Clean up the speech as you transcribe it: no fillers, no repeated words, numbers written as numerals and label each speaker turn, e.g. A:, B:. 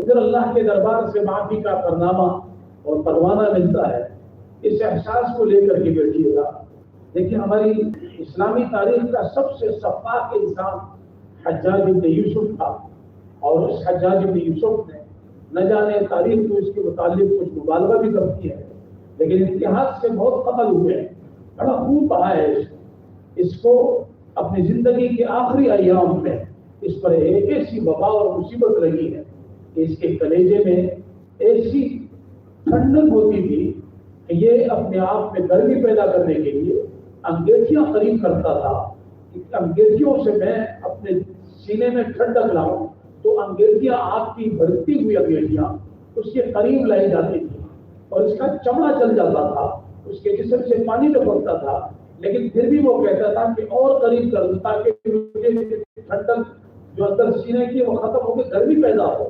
A: پھر اللہ کے دربار سے معافی کا فرنامہ اور پروانہ ملتا ہے۔ اس احساس کو لے کر کے بیٹھیے گا۔ دیکھیں ہماری اسلامی تاریخ کا سب سے سفاک انسان حجاج بن یوسف تھا، اور اس حجاج بن یوسف نے نہ جانے تاریخ تو اس کے متعلق کچھ مبالغہ بھی کرتی ہے، لیکن اتحاد سے بہت قتل ہوئے ہیں، بڑا خون بہا ہے اس کو اپنی زندگی کے آخری ایام میں اس پر ایک ایسی وبا اور مصیبت لگی ہے کہ اس کے کلیجے میں ایسی ٹھنڈک ہوتی تھی کہ یہ اپنے آپ میں گرمی پیدا کرنے کے لیے انگیٹھیاں قریب کرتا تھا کہ انگیٹھیوں سے میں اپنے سینے میں ٹھنڈک لاؤں، تو انگیٹھیاں آپ کی بڑھتی ہوئی انگیٹھیاں اس کے قریب لائی جاتی تھی اور اس کا چمڑا جل جاتا تھا، اس کے جسم سے پانی ٹپکتا تھا، لیکن پھر بھی وہ کہتا تھا کہ اور قریب کر دوں تاکہ مجھے ٹھنڈک جو اندر سینے کی وہ ختم ہو کے گرمی پیدا ہو۔